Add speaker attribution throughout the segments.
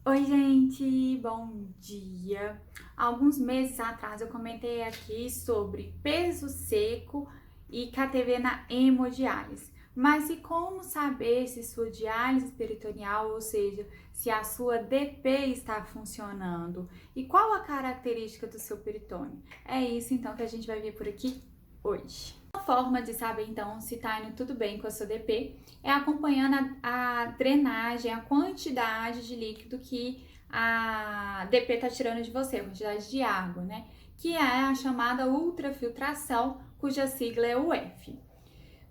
Speaker 1: Oi, gente, bom dia. Alguns meses atrás eu comentei aqui sobre peso seco e KTV na hemodiálise. Mas e como saber se sua diálise peritoneal, ou seja, se a sua DP está funcionando? E qual a característica do seu peritônio? É isso então que a gente vai ver por aqui hoje. Uma forma de saber então se está indo tudo bem com a sua DP é acompanhando a drenagem, a quantidade de líquido que a DP está tirando de você, a quantidade de água, né? Que é a chamada ultrafiltração, cuja sigla é UF.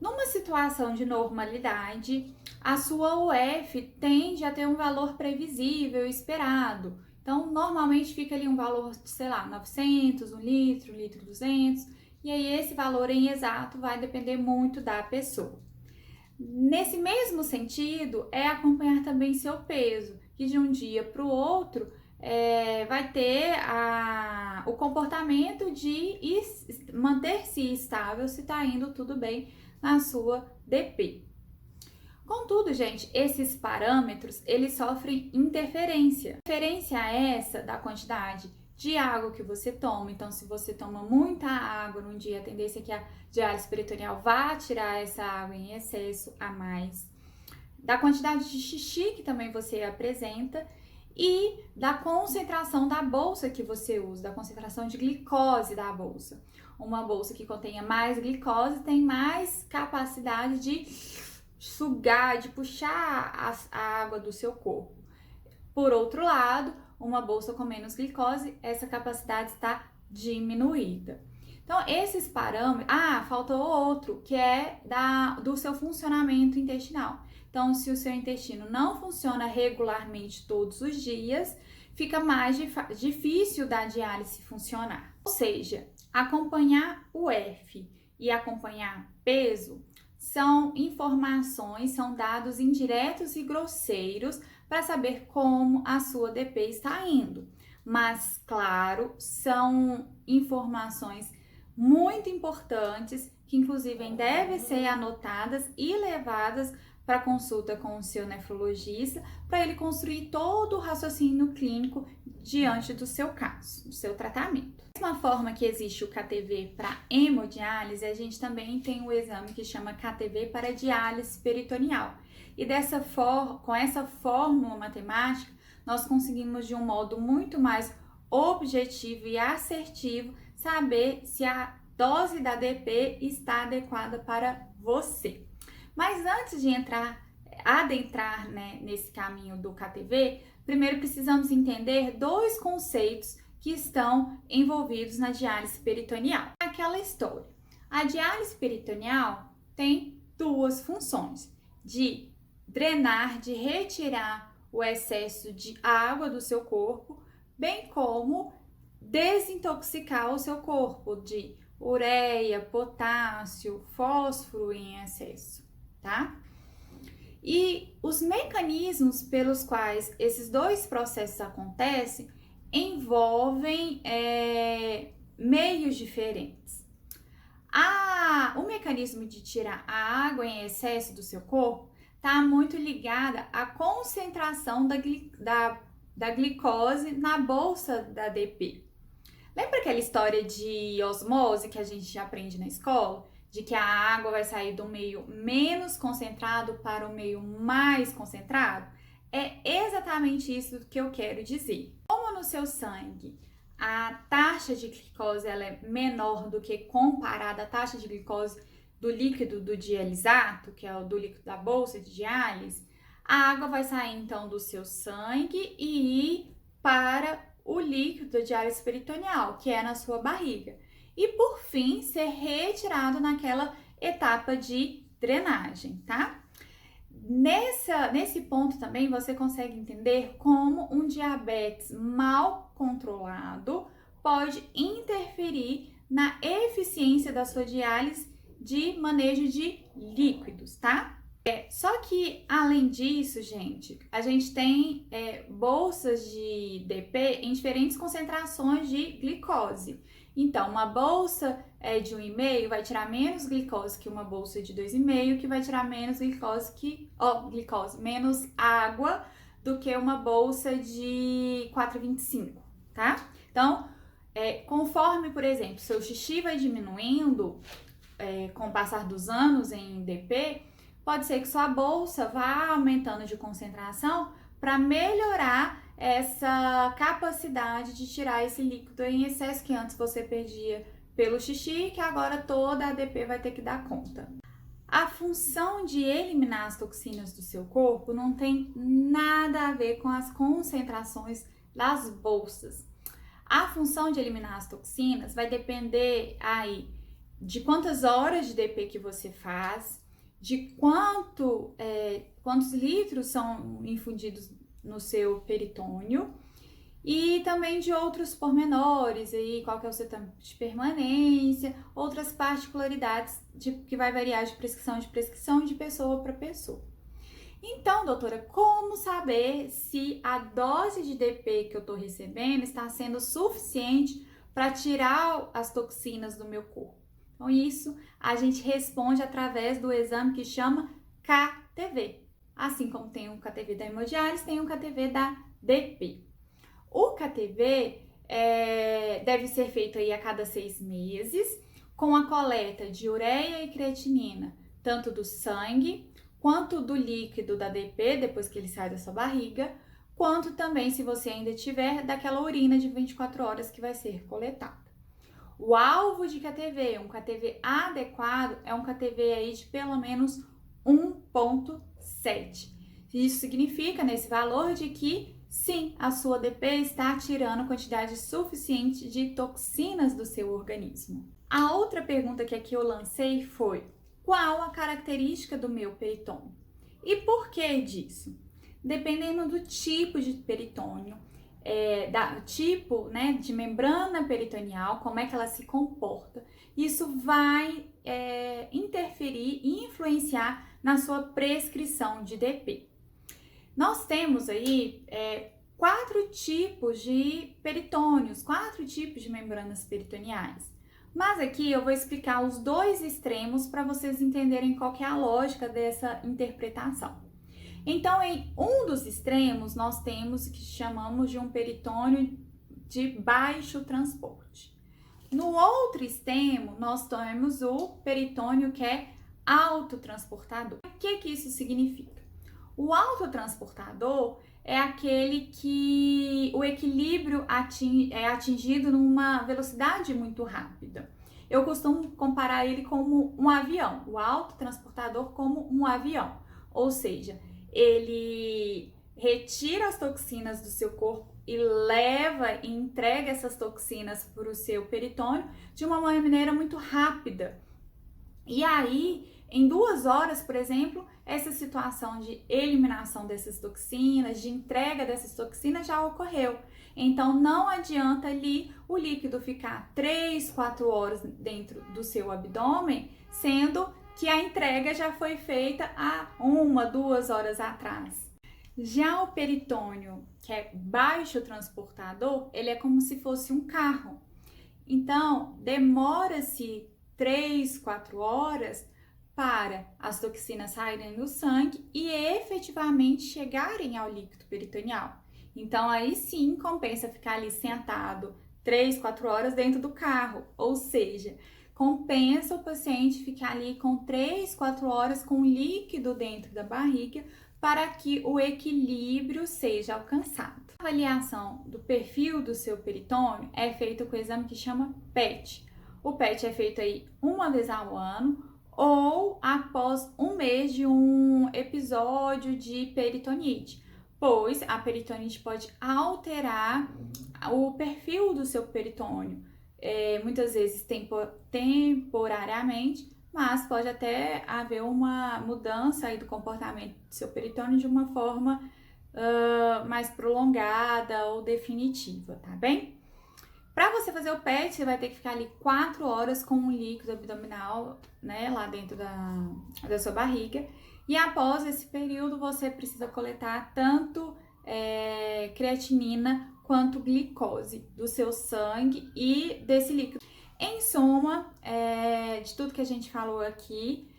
Speaker 1: Numa situação de normalidade, a sua UF tende a ter um valor previsível, esperado. Então, normalmente fica ali um valor de, sei lá, 900, 1 litro 200, e aí esse valor em exato vai depender muito da pessoa. Nesse mesmo sentido, é acompanhar também seu peso, que de um dia para o outro vai ter o comportamento de manter-se estável se está indo tudo bem na sua DP. Contudo, gente, esses parâmetros, eles sofrem interferência. Interferência essa da quantidade de água que você toma. Então, se você toma muita água num dia, a tendência é que a diálise peritoneal vá tirar essa água em excesso a mais. Da quantidade de xixi que também você apresenta e da concentração da bolsa que você usa, da concentração de glicose da bolsa. Uma bolsa que contenha mais glicose tem mais capacidade de sugar, de puxar a água do seu corpo. Por outro lado, uma bolsa com menos glicose, essa capacidade está diminuída. Então, esses parâmetros... faltou outro, que é do seu funcionamento intestinal. Então, se o seu intestino não funciona regularmente todos os dias, fica mais difícil da diálise funcionar. Ou seja, acompanhar o F e acompanhar peso são informações, são dados indiretos e grosseiros para saber como a sua DP está indo. Mas, claro, são informações muito importantes que, inclusive, devem ser anotadas e levadas para consulta com o seu nefrologista para ele construir todo o raciocínio clínico diante do seu caso, do seu tratamento. Da mesma forma que existe o KTV para hemodiálise, a gente também tem o exame que chama KTV para diálise peritoneal. E com essa fórmula matemática, nós conseguimos de um modo muito mais objetivo e assertivo saber se a dose da DP está adequada para você. Mas antes de adentrar nesse caminho do KTV, primeiro precisamos entender dois conceitos que estão envolvidos na diálise peritoneal. Aquela história. A diálise peritoneal tem duas funções: de drenar, de retirar o excesso de água do seu corpo, bem como desintoxicar o seu corpo de ureia, potássio, fósforo em excesso, tá? E os mecanismos pelos quais esses dois processos acontecem envolvem meios diferentes. O mecanismo de tirar a água em excesso do seu corpo está muito ligada à concentração da glicose na bolsa da DP. Lembra aquela história de osmose que a gente aprende na escola? De que a água vai sair do meio menos concentrado para o meio mais concentrado? É exatamente isso que eu quero dizer. Como no seu sangue a taxa de glicose ela é menor do que comparada à taxa de glicose do líquido do dialisato, que é o do líquido da bolsa de diálise, a água vai sair então do seu sangue e ir para o líquido da diálise peritoneal, que é na sua barriga. E por fim, ser retirado naquela etapa de drenagem, tá? Nesse ponto também você consegue entender como um diabetes mal controlado pode interferir na eficiência da sua diálise de manejo de líquidos, tá? Só que, além disso, gente, a gente tem bolsas de DP em diferentes concentrações de glicose. Então, uma bolsa de 1,5 vai tirar menos glicose que uma bolsa de 2,5, que vai tirar menos menos água do que uma bolsa de 4,25, tá? Então, conforme, por exemplo, seu xixi vai diminuindo com o passar dos anos em DP, pode ser que sua bolsa vá aumentando de concentração para melhorar essa capacidade de tirar esse líquido em excesso que antes você perdia pelo xixi, que agora toda a ADP vai ter que dar conta. A função de eliminar as toxinas do seu corpo não tem nada a ver com as concentrações das bolsas. A função de eliminar as toxinas vai depender aí de quantas horas de DP que você faz, de quantos litros são infundidos no seu peritônio e também de outros pormenores, aí, qual que é o seu tempo de permanência, outras particularidades que vai variar de prescrição de pessoa para pessoa. Então, doutora, como saber se a dose de DP que eu estou recebendo está sendo suficiente para tirar as toxinas do meu corpo? Então, isso a gente responde através do exame que chama KTV. Assim como tem um KTV da hemodiálise, tem um KTV da DP. O KTV deve ser feito aí a cada 6 meses, com a coleta de ureia e creatinina, tanto do sangue, quanto do líquido da DP, depois que ele sai da sua barriga, quanto também, se você ainda tiver, daquela urina de 24 horas que vai ser coletada. O alvo de KTV, um KTV adequado, é um KTV aí de pelo menos 1,7. Isso significa, nesse valor, de que sim, a sua DP está tirando quantidade suficiente de toxinas do seu organismo. A outra pergunta que aqui eu lancei foi: qual a característica do meu peritônio? E por que disso? Dependendo do tipo de peritônio, tipo, né, de membrana peritoneal, como é que ela se comporta, isso vai interferir e influenciar na sua prescrição de DP. Nós temos aí 4 tipos de peritônios, 4 tipos de membranas peritoneais. Mas aqui eu vou explicar os 2 extremos para vocês entenderem qual que é a lógica dessa interpretação. Então, em um dos extremos, nós temos o que chamamos de um peritônio de baixo transporte. No outro extremo, nós temos o peritônio que é autotransportador. O que isso significa? O autotransportador é aquele que o equilíbrio é atingido numa velocidade muito rápida. Eu costumo comparar ele como um avião, o autotransportador como um avião. Ou seja, ele retira as toxinas do seu corpo e leva e entrega essas toxinas para o seu peritônio de uma maneira muito rápida. E aí, em 2 horas, por exemplo, essa situação de eliminação dessas toxinas, de entrega dessas toxinas já ocorreu. Então, não adianta ali o líquido ficar 3, 4 horas dentro do seu abdômen, sendo que a entrega já foi feita há 1, 2 horas atrás. Já o peritônio, que é baixo transportador, ele é como se fosse um carro. Então, demora-se 3, 4 horas para as toxinas saírem do sangue e efetivamente chegarem ao líquido peritoneal. Então, aí sim compensa ficar ali sentado 3, 4 horas dentro do carro, ou seja, compensa o paciente ficar ali com 3, 4 horas com líquido dentro da barriga para que o equilíbrio seja alcançado. A avaliação do perfil do seu peritônio é feita com o exame que chama PET. O PET é feito aí 1 vez ao ano ou após 1 mês de um episódio de peritonite, pois a peritonite pode alterar o perfil do seu peritônio, muitas vezes temporariamente, mas pode até haver uma mudança aí do comportamento do seu peritônio de uma forma mais prolongada ou definitiva, tá bem? Para você fazer o PET, você vai ter que ficar ali 4 horas com um líquido abdominal, né, lá dentro da sua barriga. E após esse período, você precisa coletar tanto creatinina quanto glicose do seu sangue e desse líquido. Em suma, de tudo que a gente falou aqui,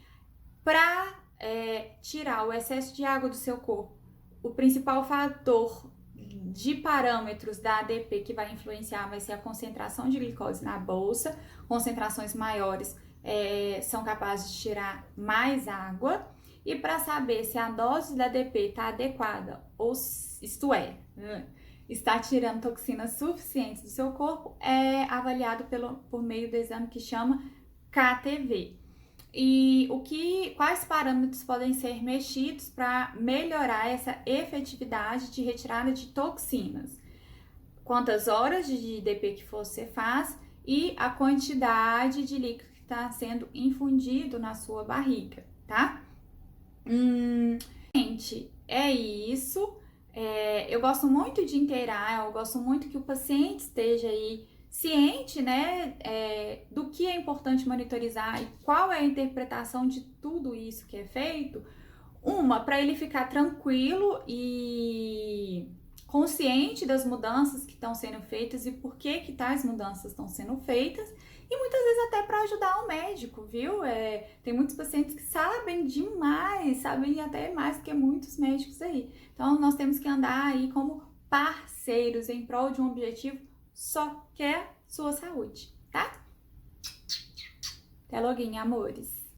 Speaker 1: para tirar o excesso de água do seu corpo, o principal fator de parâmetros da ADP que vai influenciar vai ser a concentração de glicose na bolsa. Concentrações maiores são capazes de tirar mais água. E para saber se a dose da ADP está adequada, ou isto é, está tirando toxinas suficientes do seu corpo, é avaliado por meio do exame que chama KTV. E quais parâmetros podem ser mexidos para melhorar essa efetividade de retirada de toxinas? Quantas horas de DP que você faz e a quantidade de líquido que está sendo infundido na sua barriga, tá? Gente, é isso. Eu gosto muito de inteirar, eu gosto muito que o paciente esteja aí ciente, né, do que é importante monitorizar e qual é a interpretação de tudo isso que é feito. Para ele ficar tranquilo e consciente das mudanças que estão sendo feitas e por que tais mudanças estão sendo feitas, e muitas vezes até para ajudar o médico, viu? Tem muitos pacientes que sabem demais, sabem até mais do que muitos médicos aí. Então, nós temos que andar aí como parceiros em prol de um objetivo só, que é sua saúde, tá? Até logo, amores!